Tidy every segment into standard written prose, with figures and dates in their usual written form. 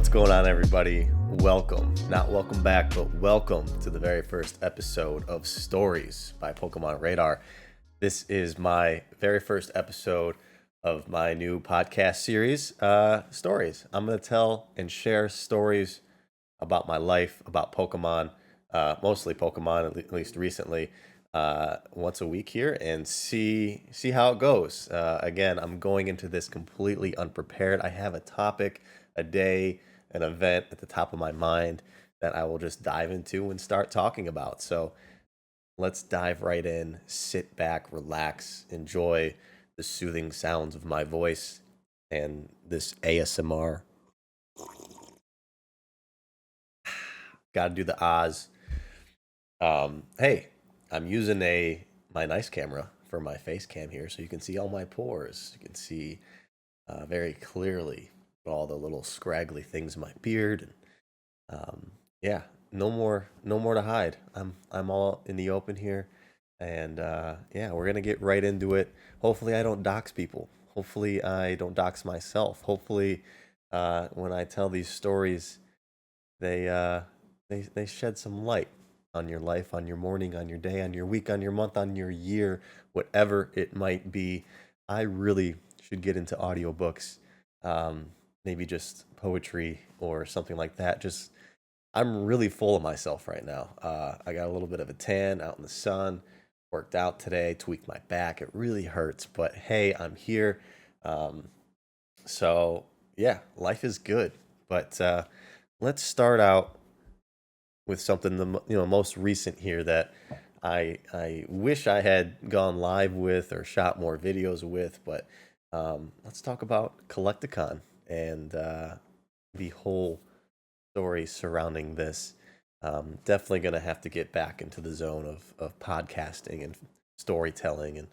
What's going on, everybody? Welcome, not welcome back, but welcome to the very first episode of Stories by Pokemon Radar. This is my very first episode of my new podcast series, Stories. I'm going to tell and share stories about my life, about Pokemon, mostly Pokemon, at least recently, once a week here, and see how it goes. Again, I'm going into this completely unprepared. I have a topic, a day, an event at the top of my mind that I will just dive into and start talking about. So let's dive right in, sit back, relax, enjoy the soothing sounds of my voice and this ASMR. Got to do the Oz. Hey, I'm using my nice camera for my face cam here, so you can see all my pores. You can see very clearly all the little scraggly things in my beard. Yeah, no more to hide. I'm all in the open here, and yeah, we're gonna get right into it. Hopefully, I don't dox people. Hopefully, I don't dox myself. Hopefully, when I tell these stories, they they shed some light on your life, on your morning, on your day, on your week, on your month, on your year, whatever it might be. I really should get into audiobooks, maybe just poetry or something like that. Just I'm really full of myself right now. I got a little bit of a tan out in the sun, worked out today, tweaked my back. It really hurts, but hey, I'm here. Um, so yeah, life is good. But let's start out with something most recent here that I wish I had gone live with or shot more videos with. But let's talk about Collecticon and the whole story surrounding this. Definitely going to have to get back into the zone of podcasting and storytelling and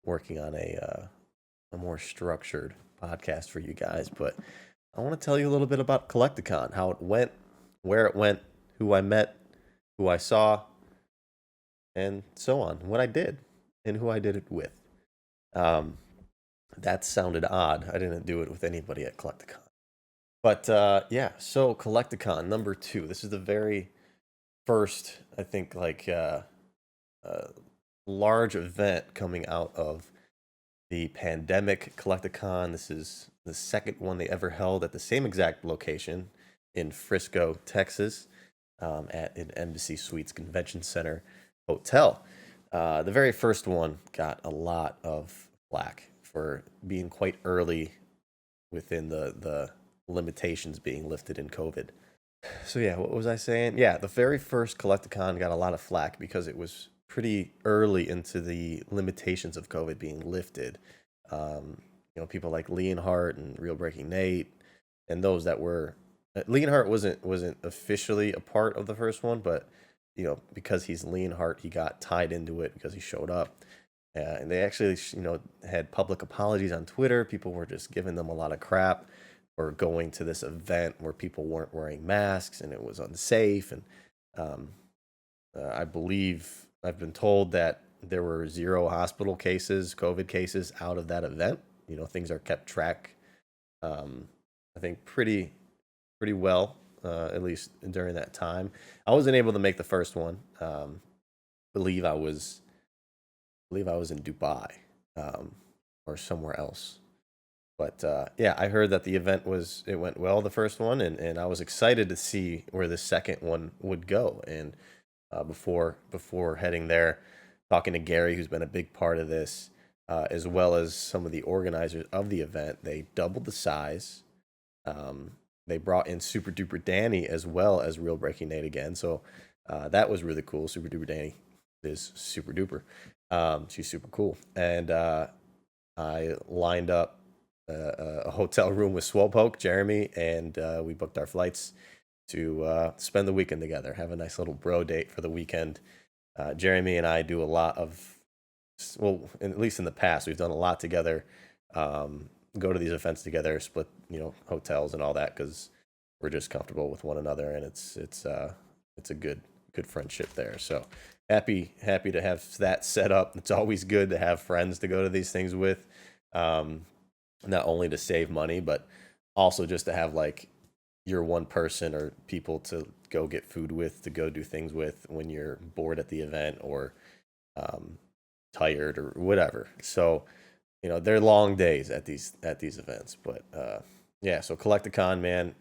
working on a more structured podcast for you guys. But I want to tell you a little bit about Collecticon, how it went, where it went, who I met, who I saw, and so on. What I did and who I did it with. Um, that sounded odd. I didn't do it with anybody at Collecticon. But yeah, so Collecticon number 2. This is the very first, I think, uh, large event coming out of the pandemic. Collecticon. This is the second one they ever held at the same exact location in Frisco, Texas, at an Embassy Suites Convention Center hotel. The very first one got a lot of flack for being quite early within the limitations being lifted in COVID. So yeah, what was I saying? Yeah, the very first Collecticon got a lot of flack because it was pretty early into the limitations of COVID being lifted. People like Leonhardt and Real Breaking Nate, and those that were Leonhardt wasn't officially a part of the first one, but because he's Leonhardt, he got tied into it because he showed up. And they actually, had public apologies on Twitter. People were just giving them a lot of crap or going to this event where people weren't wearing masks and it was unsafe. And um, I believe I've been told that there were 0 hospital cases, COVID cases out of that event. Things are kept track. I think pretty well, at least during that time. I wasn't able to make the first one. Believe I was believe I was in Dubai, or somewhere else. But yeah, I heard that the event it went well, the first one, and I was excited to see where the second one would go. And before heading there, talking to Gary, who's been a big part of this, as well as some of the organizers of the event, they doubled the size. Um, they brought in Super Duper Danny as well as Real Breaking Nate again, so that was really cool. Super Duper Danny is super duper. She's super cool, and I lined up a hotel room with Swolepoke, Jeremy, and we booked our flights to spend the weekend together, have a nice little bro date for the weekend. Jeremy and I do a lot of, well, at least in the past, we've done a lot together. Go to these events together, split, hotels and all that because we're just comfortable with one another, and it's a good friendship there. So happy to have that set up. It's always good to have friends to go to these things with, not only to save money, but also just to have like your one person or people to go get food with, to go do things with when you're bored at the event or um, tired or whatever. So they're long days at these events, but yeah. So Collecticon, man,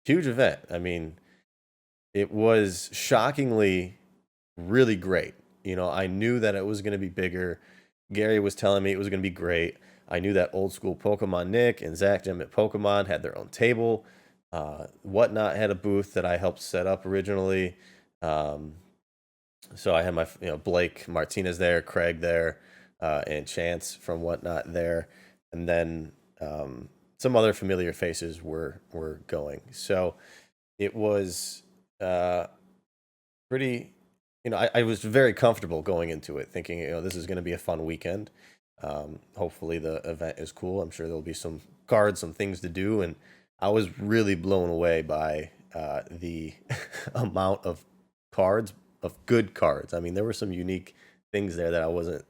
huge event. I mean, it was shockingly really great. I knew that it was going to be bigger. Gary was telling me it was going to be great. I knew that old school Pokemon Nick and Zach Gem at Pokemon had their own table. Whatnot had a booth that I helped set up originally. Um, so I had my, Blake Martinez there, Craig there, and Chance from Whatnot there, and then some other familiar faces were going. So it was pretty, I was very comfortable going into it, thinking, this is going to be a fun weekend. Hopefully the event is cool. I'm sure there'll be some cards, some things to do, and I was really blown away by the amount of cards, of good cards. I mean, there were some unique things there that I wasn't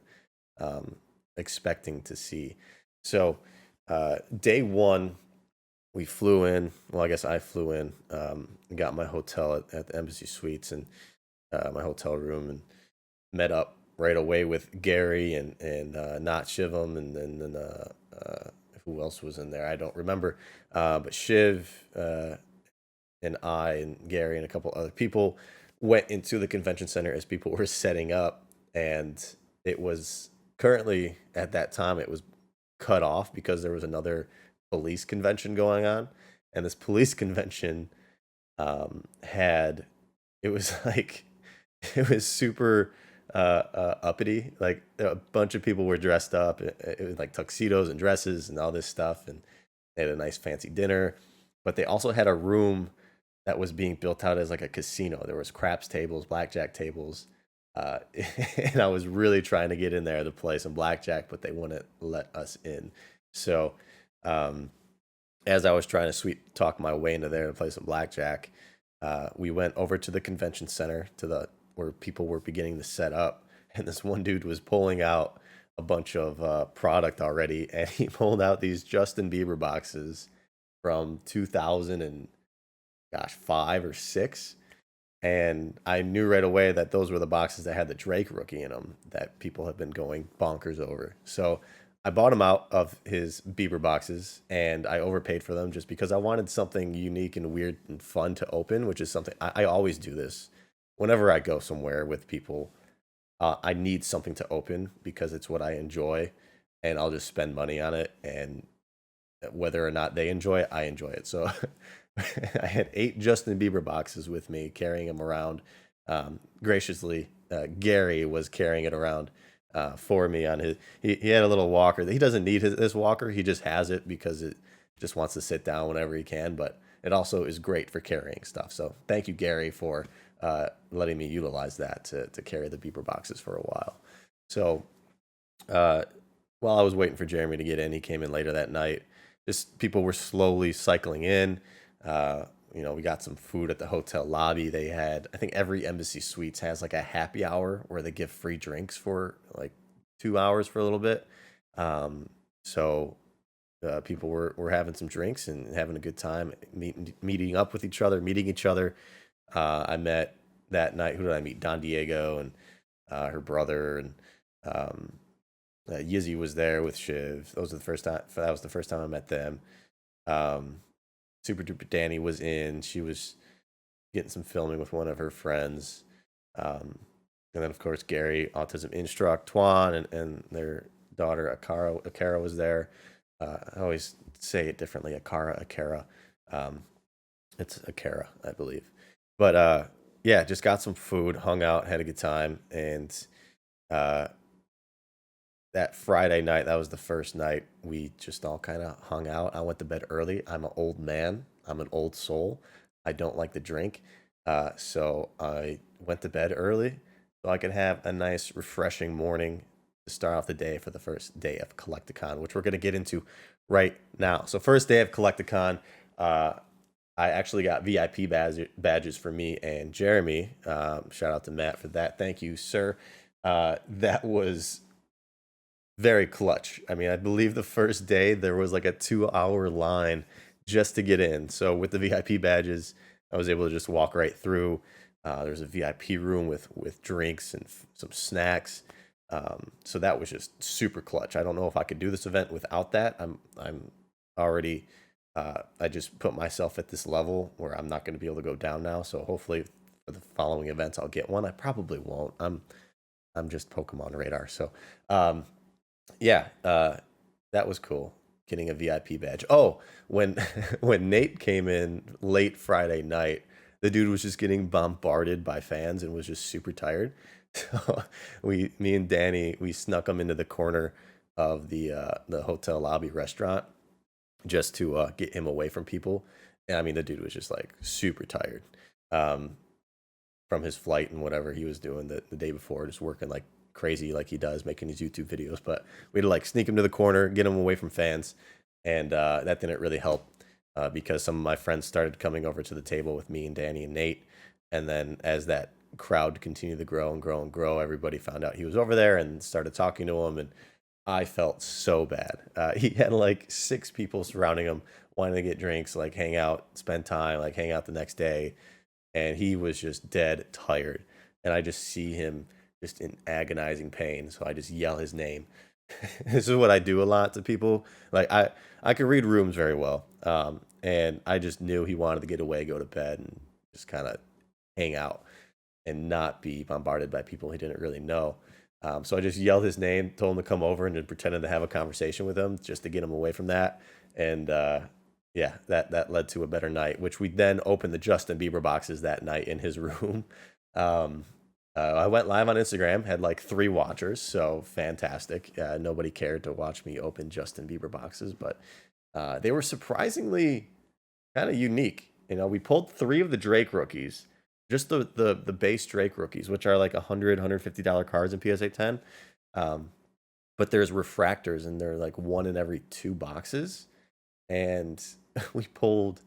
um, expecting to see. So, day one, we flew in. Well, I guess I flew in, got my hotel at the Embassy Suites and my hotel room, and met up right away with Gary and not Shivam, and then who else was in there? I don't remember. But Shiv and I and Gary and a couple other people went into the convention center as people were setting up, and it was currently at that time it was cut off because there was another police convention going on, and this police convention had it was like it was super uppity. Like a bunch of people were dressed up. It was like tuxedos and dresses and all this stuff, and they had a nice fancy dinner. But they also had a room that was being built out as like a casino. There was craps tables, blackjack tables, uh, and I was really trying to get in there to play some blackjack, but they wouldn't let us in. So um, as I was trying to sweet talk my way into there to play some blackjack, we went over to the convention center to the where people were beginning to set up, and this one dude was pulling out a bunch of product already, and he pulled out these Justin Bieber boxes from 2000 and gosh 5 or 6, and I knew right away that those were the boxes that had the Drake rookie in them that people have been going bonkers over. So I bought him out of his Bieber boxes, and I overpaid for them just because I wanted something unique and weird and fun to open, which is something I always do this whenever I go somewhere with people. I need something to open because it's what I enjoy, and I'll just spend money on it. And whether or not they enjoy it, I enjoy it. So I had 8 Justin Bieber boxes with me, carrying them around. Graciously, Gary was carrying it around for me on his. He had a little walker. He doesn't need this walker. He just has it because it just wants to sit down whenever he can. But it also is great for carrying stuff. So thank you, Gary, for letting me utilize that to carry the Bieber boxes for a while. So uh, while I was waiting for Jeremy to get in, he came in later that night. Just people were slowly cycling in. We got some food at the hotel lobby. They had, I think every Embassy Suites has like a happy hour where they give free drinks for like 2 hours for a little bit. Um, so people were having some drinks and having a good time, meeting up with each other, meeting each other. I met that night. Who did I meet? Don Diego and her brother, and um, Yizzy was there with Shiv. Those were the first time. That was the first time I met them. Um, Super Duper Danny was in. She was getting some filming with one of her friends. Um, and then, of course, Gary, Autism Instruct, Twan, and their daughter, Akara was there. I always say it differently, Akara. Um, it's Akara, I believe. But yeah, just got some food, hung out, had a good time. And uh, that Friday night, that was the first night we just all kind of hung out. I went to bed early. I'm an old man. I'm an old soul. I don't like to drink. So I went to bed early so I could have a nice, refreshing morning to start off the day for the first day of Collecticon, which we're going to get into right now. So, first day of Collecticon, uh, I actually got VIP badges for me and Jeremy. Shout out to Matt for that. Thank you, sir. That was very clutch. I mean, I believe the first day there was like a 2 hour line just to get in. So with the VIP badges, I was able to just walk right through. There's a VIP room with drinks and some snacks. So that was just super clutch. I don't know if I could do this event without that. I'm already I just put myself at this level where I'm not going to be able to go down now. So hopefully for the following events I'll get one. I probably won't. I'm just Pokemon radar. So um, yeah, that was cool. Getting a VIP badge. Oh, when when Nate came in late Friday night, the dude was just getting bombarded by fans and was just super tired. So me and Danny, we snuck him into the corner of the hotel lobby restaurant just to get him away from people. And I mean, the dude was just like super tired. Um, from his flight and whatever he was doing the day before, just working like crazy like he does, making these YouTube videos. But we had to like sneak him to the corner, get him away from fans, and that didn't really help because some of my friends started coming over to the table with me and Danny and Nate, and then as that crowd continued to grow and grow and grow, everybody found out he was over there and started talking to him, and I felt so bad. He had like six people surrounding him, wanting to get drinks, like hang out, spend time, like hang out the next day, and he was just dead tired. And I just see him just in agonizing pain. So I just yell his name. This is what I do a lot to people. Like I can read rooms very well, and I just knew he wanted to get away, go to bed, and just kind of hang out and not be bombarded by people he didn't really know. So I just yelled his name, told him to come over, and then pretended to have a conversation with him just to get him away from that. And yeah, that led to a better night, which we then opened the Justin Bieber boxes that night in his room. Um, I went live on Instagram, had like 3 watchers, so fantastic. Nobody cared to watch me open Justin Bieber boxes, but they were surprisingly kind of unique. You know, we pulled 3 of the Drake rookies, just the base Drake rookies, which are like $150 cards in PSA 10. Um, but there's refractors, and they're like one in every 2 boxes. And we pulled,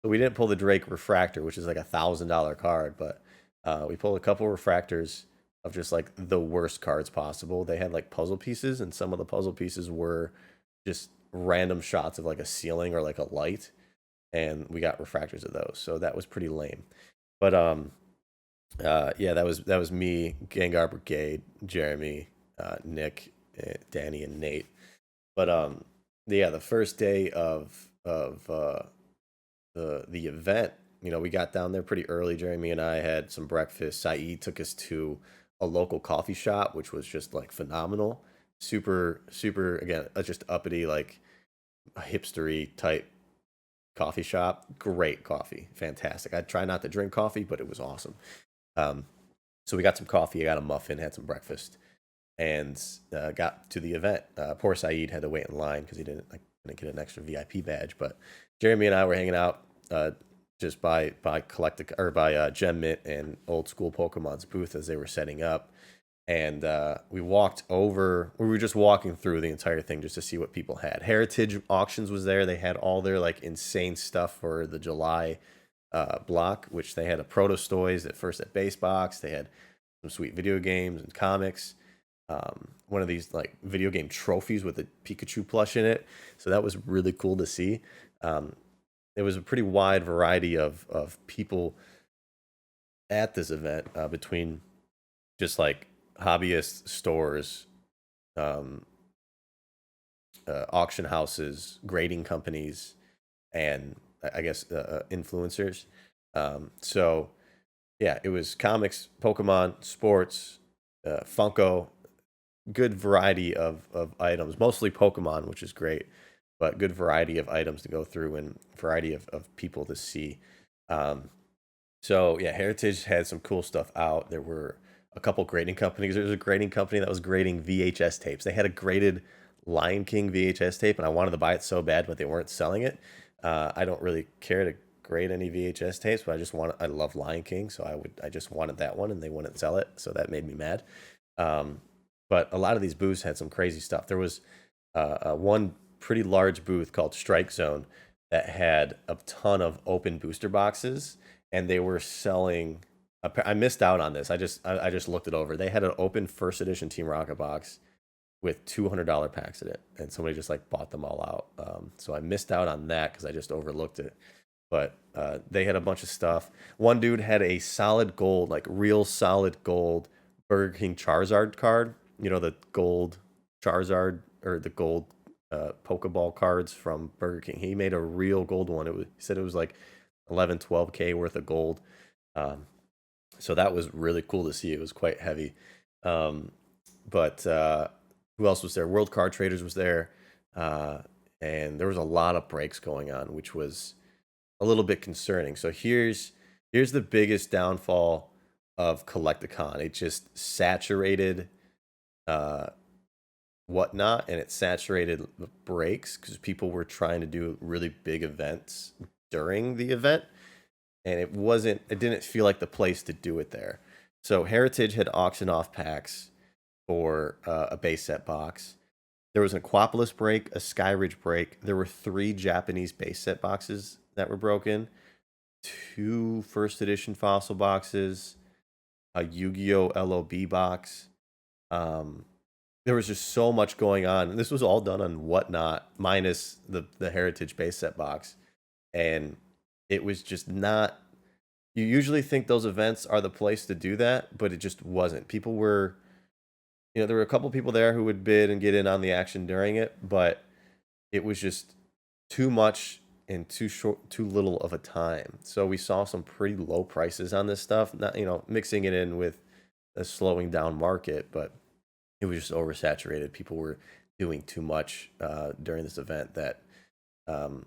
so we didn't pull the Drake refractor, which is like $1,000 card, but we pulled a couple refractors of just like the worst cards possible. They had like puzzle pieces, and some of the puzzle pieces were just random shots of like a ceiling or like a light, and we got refractors of those. So that was pretty lame. But yeah, that was me, Gengar Brigade, Jeremy, Nick, Danny, and Nate. But yeah, the first day of the event, we got down there pretty early. Jeremy and I had some breakfast. Saeed took us to a local coffee shop, which was just like phenomenal. Super, super, again, just uppity, like a hipstery type coffee shop. Great coffee, fantastic. I try not to drink coffee, but it was awesome. Um, so we got some coffee, I got a muffin, had some breakfast, and got to the event. Poor Saeed had to wait in line because he didn't get an extra VIP badge. But Jeremy and I were hanging out just by collectic or by Gem Mint and Old School Pokemon's booth as they were setting up, and we walked over. We were just walking through the entire thing just to see what people had. Heritage Auctions was there. They had all their like insane stuff for the July block, which they had a Protostoys at first at Base Box. They had some sweet video games and comics. One of these like video game trophies with a Pikachu plush in it. So that was really cool to see. Um, there was a pretty wide variety of people at this event between just like hobbyist stores, um, auction houses, grading companies, and I guess influencers. So yeah, it was comics, Pokemon, sports, Funko, good variety of items, mostly Pokemon, which is great, but good variety of items to go through and variety of people to see. Um, so yeah, Heritage had some cool stuff out. There were a couple grading companies. There was a grading company that was grading VHS tapes. They had a graded Lion King VHS tape, and I wanted to buy it so bad, but they weren't selling it. I don't really care to grade any VHS tapes, but I love Lion King, so I just wanted that one, and they wouldn't sell it, so that made me mad. Um, but a lot of these booths had some crazy stuff. There was one pretty large booth called Strike Zone that had a ton of open booster boxes, and they were selling. I missed out on this. I just looked it over. They had an open first edition Team Rocket box, with $200 packs in it, and somebody just like bought them all out. So I missed out on that because I just overlooked it. But they had a bunch of stuff. One dude had a solid gold, like real solid gold Burger King Charizard card. You know, the gold Charizard or the gold Pokeball cards from Burger King. He made a real gold one. He said it was like 11, 12K worth of gold. Um, so that was really cool to see. It was quite heavy. Um, but who else was there? World Card Traders was there. Uh, and there was a lot of breaks going on, which was a little bit concerning. So here's the biggest downfall of Collecticon. It just saturated uh, whatnot, and it saturated the breaks because people were trying to do really big events during the event, and it didn't feel like the place to do it there. So Heritage had auctioned off packs for a base set box. There was an Aquapolis break, a Skyridge break. There were three Japanese base set boxes that were broken, two first edition fossil boxes, a Yu-Gi-Oh LOB box. Um, there was just so much going on. And this was all done on Whatnot minus the Heritage base set box, and it was just not. You usually think those events are the place to do that, but it just wasn't. People were, there were a couple people there who would bid and get in on the action during it, but it was just too much in too little of a time. So we saw some pretty low prices on this stuff. Not mixing it in with a slowing down market, but it was just oversaturated. People were doing too much during this event that um,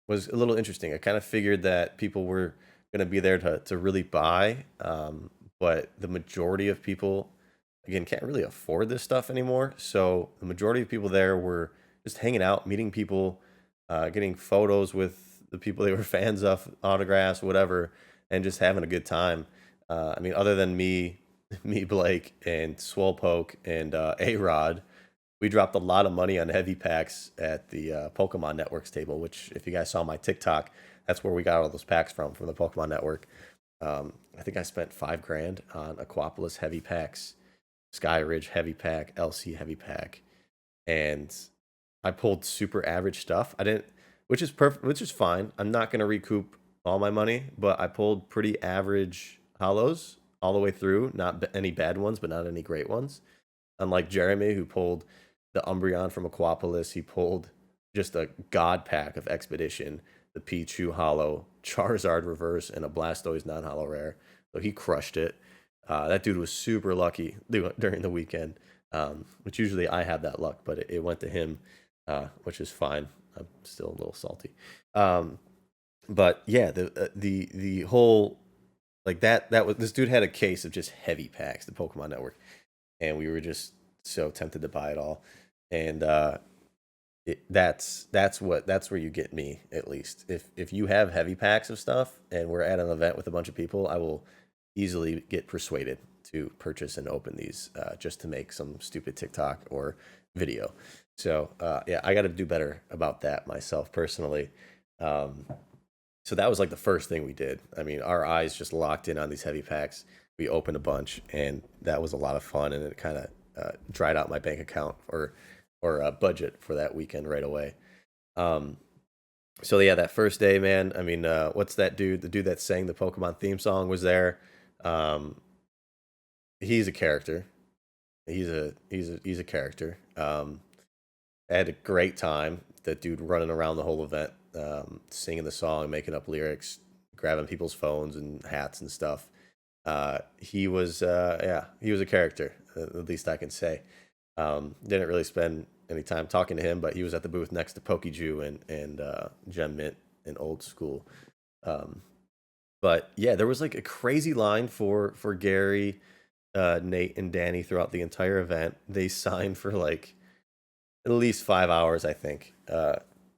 was a little interesting. I kind of figured that people were going to be there to really buy, but the majority of people, again, can't really afford this stuff anymore. So the majority of people there were just hanging out, meeting people, getting photos with the people they were fans of, autographs, whatever, and just having a good time. I mean, other than me, me Blake and Swolpoke and A Rod, we dropped a lot of money on heavy packs at the Pokemon Network's table. Which, if you guys saw my TikTok, that's where we got all those packs from the Pokemon Network. I think I spent 5 grand on Aquapolis heavy packs, Sky Ridge heavy pack, LC heavy pack, and I pulled super average stuff. I didn't, which is perfect, which is fine. I'm not going to recoup all my money, but I pulled pretty average hollows all the way through. Not any bad ones, but not any great ones. Unlike Jeremy, who pulled the Umbreon from Aquapolis, he pulled just a god pack of Expedition, the Pichu Hollow, Charizard Reverse, and a Blastoise non Hollow Rare. So he crushed it. That dude was super lucky during the weekend, which usually I have that luck, but it went to him, which is fine. I'm still a little salty. Um, but yeah, the whole like that was this dude had a case of just heavy packs, the Pokemon Network, and we were just so tempted to buy it all. And that's where you get me, at least. If you have heavy packs of stuff and we're at an event with a bunch of people, I will easily get persuaded to purchase and open these just to make some stupid TikTok or video. So yeah, I got to do better about that myself personally. Um, so that was like the first thing we did. I mean, our eyes just locked in on these heavy packs. We opened a bunch, and that was a lot of fun. And it kind of dried out my bank account or budget for that weekend right away. Um, so yeah, that first day, man. I mean, what's that dude? The dude that sang the Pokemon theme song was there. Um, he's a character. He's a character. I had a great time. That dude running around the whole event, singing the song, making up lyrics, grabbing people's phones and hats and stuff. He was a character. At least I can say. Didn't really spend any time talking to him, but he was at the booth next to Pokeju and Gem Mint and Old School. Um, but yeah, there was like a crazy line for Gary, Nate, and Danny throughout the entire event. They signed for like at least 5 hours, I think,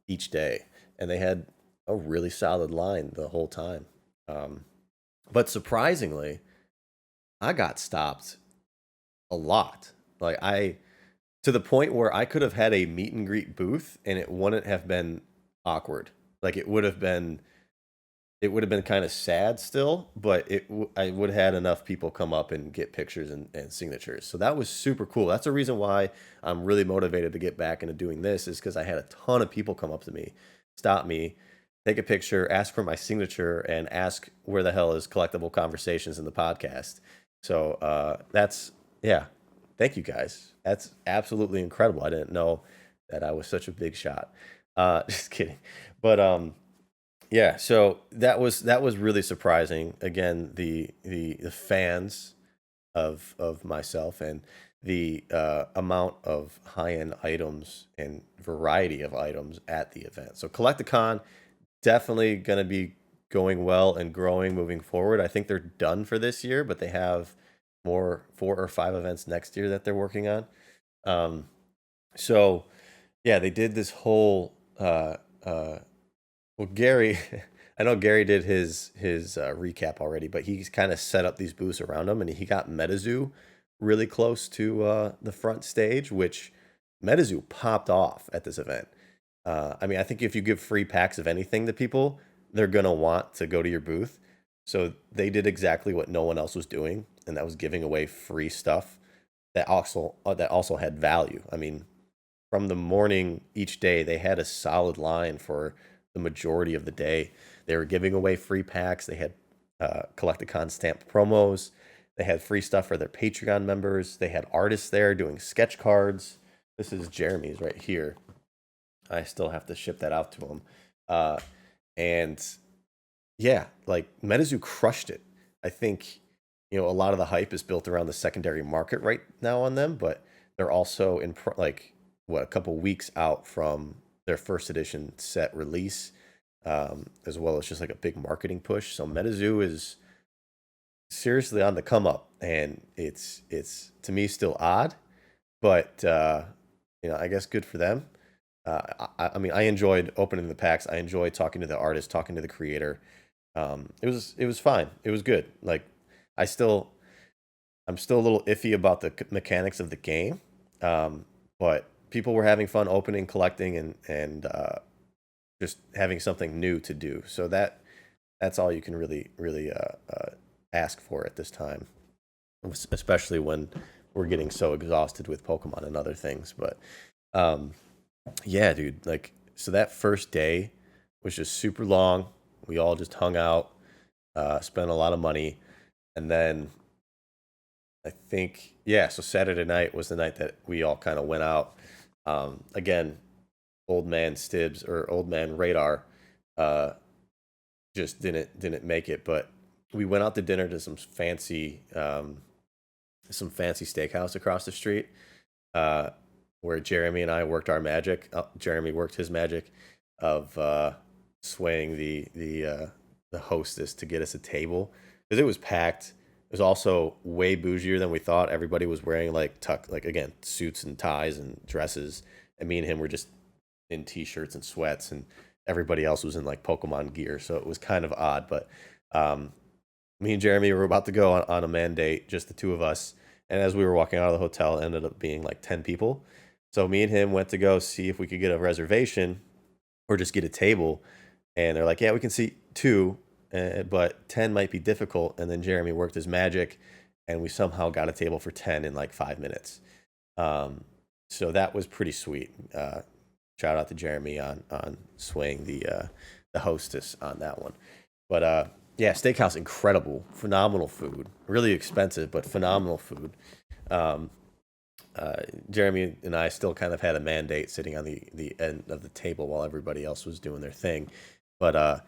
each day, and they had a really solid line the whole time. Um, but surprisingly, I got stopped a lot. Like I to the point where I could have had a meet and greet booth and it wouldn't have been awkward. Like it would have been it would have been kind of sad still, but I would have had enough people come up and get pictures and signatures. So that was super cool. That's the reason why I'm really motivated to get back into doing this, is because I had a ton of people come up to me, stop me, take a picture, ask for my signature, and ask where the hell is Collectible Conversations in the podcast. So that's, yeah. Thank you guys. That's absolutely incredible. I didn't know that I was such a big shot. Just kidding. But yeah, so that was really surprising. Again, the fans of myself and the amount of high end items and variety of items at the event. So Collecticon definitely going to be going well and growing moving forward. I think they're done for this year, but they have more 4 or 5 events next year that they're working on. Um, so yeah, they did this whole well, Gary, I know Gary did his recap already, but he's kind of set up these booths around him, and he got MetaZoo really close to the front stage, which MetaZoo popped off at this event. I mean, I think if you give free packs of anything to people, they're gonna want to go to your booth. So they did exactly what no one else was doing, and that was giving away free stuff that also had value. I mean, from the morning each day, they had a solid line for the majority of the day. They were giving away free packs. They had Collecticon stamped promos. They had free stuff for their Patreon members. They had artists there doing sketch cards. This is Jeremy's right here. I still have to ship that out to him. Uh, and yeah, like MetaZoo crushed it. I think, a lot of the hype is built around the secondary market right now on them, but they're also like what, a couple weeks out from their first edition set release, as well as just like a big marketing push. So MetaZoo is seriously on the come up, and it's to me still odd, but I guess good for them. I mean, I enjoyed opening the packs. I enjoyed talking to the artist, talking to the creator. It was fine. It was good. Like, I still I'm still a little iffy about the mechanics of the game, but people were having fun opening, collecting, and just having something new to do. So that's all you can really ask for at this time, especially when we're getting so exhausted with Pokemon and other things. But um, yeah, dude, like, so that first day was just super long. We all just hung out, spent a lot of money, and then I think, yeah, so Saturday night was the night that we all kind of went out. Again, old man Stibbs or old man Radar uh, just didn't make it, but we went out to dinner to some fancy steakhouse across the street, uh, where Jeremy and I worked our magic. Jeremy worked his magic of swaying the hostess to get us a table, because it was packed. It was also way bougier than we thought. Everybody was wearing like again, suits and ties and dresses, and me and him were just in t-shirts and sweats, and everybody else was in like Pokemon gear. So it was kind of odd, but um, me and Jeremy were about to go on a mandate, just the two of us. And as we were walking out of the hotel, it ended up being like 10 people. So me and him went to go see if we could get a reservation or just get a table. And they're like, yeah, we can see two, but 10 might be difficult. And then Jeremy worked his magic, and we somehow got a table for 10 in like 5 minutes. Um, so that was pretty sweet. Shout out to Jeremy on swaying the hostess on that one. But yeah, steakhouse, incredible, phenomenal food, really expensive but phenomenal food. Um, uh, Jeremy and I still kind of had a mandate sitting on the end of the table while everybody else was doing their thing, but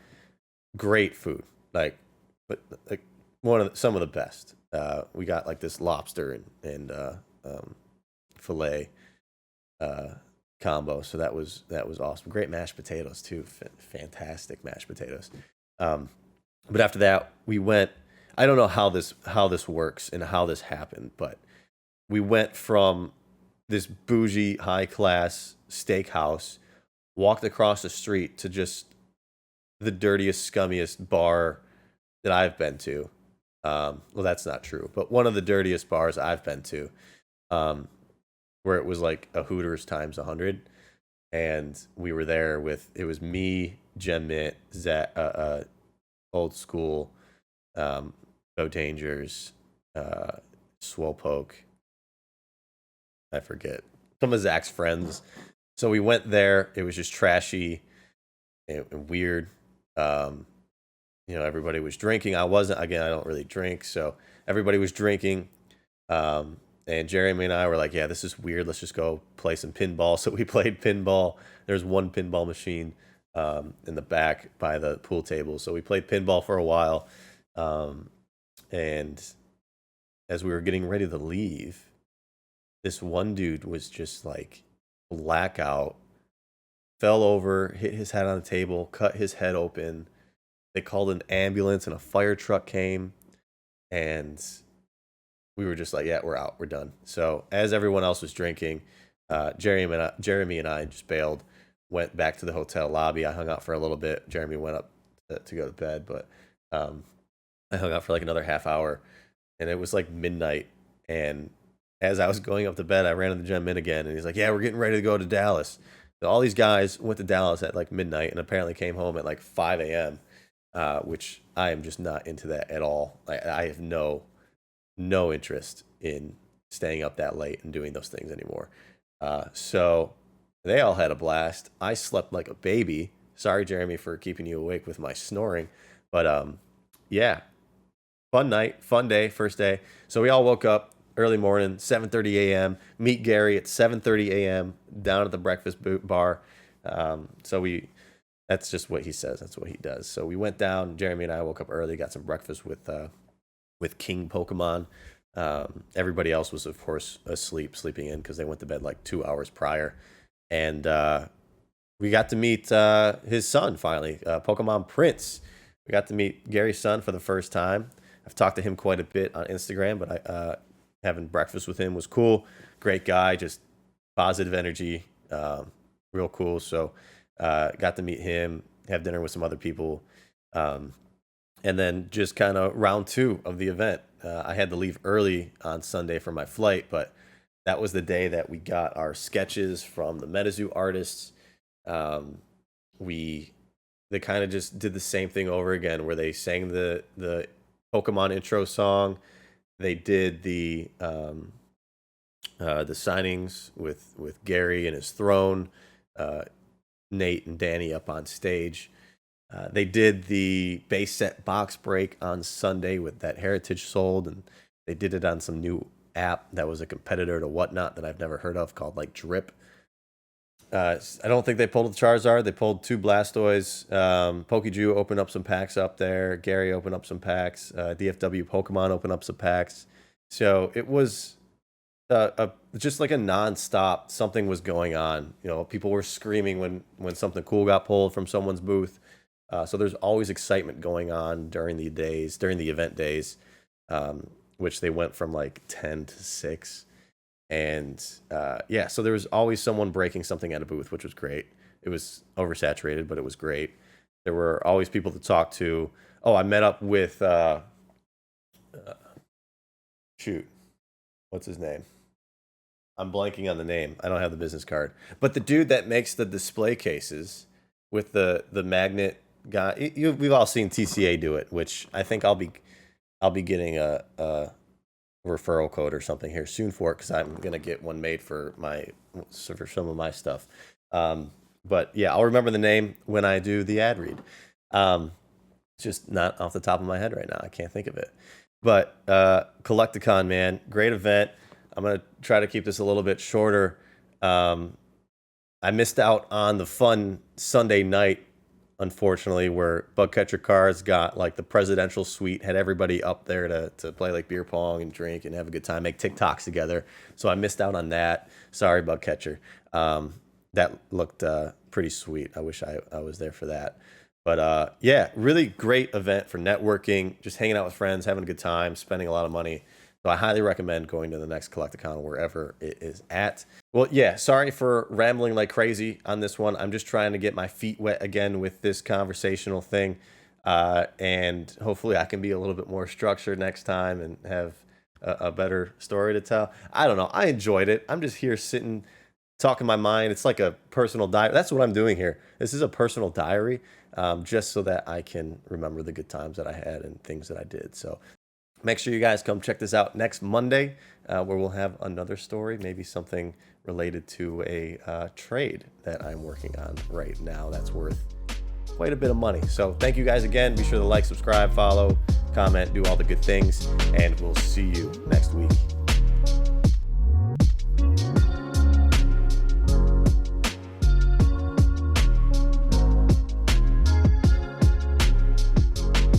great food, like, but like some of the best. We got like this lobster and um, fillet uh, combo. So that was awesome. Great mashed potatoes too. Fantastic mashed potatoes. Um, but after that, we went. I don't know how this works and how this happened, but we went from this bougie, high class steakhouse, walked across the street to just the dirtiest, scummiest bar that I've been to. Well, that's not true, but one of the dirtiest bars I've been to, um, where it was like a Hooters times 100. And we were there with, it was me, Jen Mitt, old school, Go Dangers, uh, Swopoke. I forget some of Zach's friends. So we went there. It was just trashy and weird. Um, everybody was drinking. I wasn't. Again, I don't really drink, so everybody was drinking. Um, and Jeremy and I were like, "Yeah, this is weird. Let's just go play some pinball." So we played pinball. There's one pinball machine in the back by the pool table. So we played pinball for a while. Um, and as we were getting ready to leave, this one dude was just like blackout, fell over, hit his head on the table, cut his head open. They called an ambulance and a fire truck came, and we were just like, yeah, we're out, we're done. So as everyone else was drinking, Jeremy and I just bailed, went back to the hotel lobby. I hung out for a little bit. Jeremy went up to go to bed, but um, I hung out for like another half hour, and it was like midnight. And as I was going up to bed, I ran to the gym in again, and he's like, "Yeah, we're getting ready to go to Dallas." So all these guys went to Dallas at like midnight, and apparently came home at like 5 a.m., which I am just not into that at all. I have no interest in staying up that late and doing those things anymore. So they all had a blast. I slept like a baby. Sorry, Jeremy, for keeping you awake with my snoring, but yeah, fun night, fun day, first day. So we all woke up early morning, 7:30 a.m. Meet Gary at 7:30 a.m. down at the breakfast bar. So we that's just what he says. That's what he does. So we went down. Jeremy and I woke up early, got some breakfast with King Pokemon. Everybody else was, of course, asleep, sleeping in because they went to bed like 2 hours prior. And we got to meet his son finally, Pokemon Prince. We got to meet Gary's son for the first time. I've talked to him quite a bit on Instagram, but having breakfast with him was cool. Great guy, just positive energy, real cool. So got to meet him, have dinner with some other people. Um, and then just kind of round two of the event. I had to leave early on Sunday for my flight, but that was the day that we got our sketches from the MetaZoo artists. Um, we they kind of just did the same thing over again, where they sang the Pokemon intro song. They did the signings with Gary and his throne, uh, Nate and Danny up on stage. They did the base set box break on Sunday with that Heritage sold, and they did it on some new app that was a competitor to Whatnot that I've never heard of called like Drip. I don't think they pulled the Charizard. They pulled two Blastoise. Pokeju opened up some packs up there. Gary opened up some packs. DFW Pokemon opened up some packs. So it was just like a nonstop. Something was going on. People were screaming when something cool got pulled from someone's booth. So there's always excitement going on during the event days, which they went from like 10 to 6. And yeah, so there was always someone breaking something at a booth, which was great. It was oversaturated, but it was great. There were always people to talk to. Oh, I met up with shoot, what's his name? I'm blanking on the name. I don't have the business card. But the dude that makes the display cases with the magnet guy, we've all seen TCA do it, which I think I'll be getting a referral code or something here soon for it because I'm gonna get one made for some of my stuff. But yeah, I'll remember the name when I do the ad read. It's just not off the top of my head right now. I can't think of it. But Collecticon, man, great event. I'm gonna try to keep this a little bit shorter. Um, I missed out on the fun Sunday night, unfortunately, where Bugcatcher Cards got like the presidential suite, had everybody up there to play like beer pong and drink and have a good time, make TikToks together. So I missed out on that. Sorry, Bugcatcher. That looked pretty sweet. I wish I was there for that. But yeah, really great event for networking, just hanging out with friends, having a good time, spending a lot of money. So I highly recommend going to the next Collecticon wherever it is at. Well, yeah, sorry for rambling like crazy on this one. I'm just trying to get my feet wet again with this conversational thing. And hopefully I can be a little bit more structured next time and have a better story to tell. I don't know. I enjoyed it. I'm just here sitting talking my mind. It's like a personal diary. That's what I'm doing here. This is a personal diary, just so that I can remember the good times that I had and things that I did. So make sure you guys come check this out next Monday, where we'll have another story, maybe something related to a trade that I'm working on right now that's worth quite a bit of money. So thank you guys again. Be sure to like, subscribe, follow, comment, do all the good things, and we'll see you next week.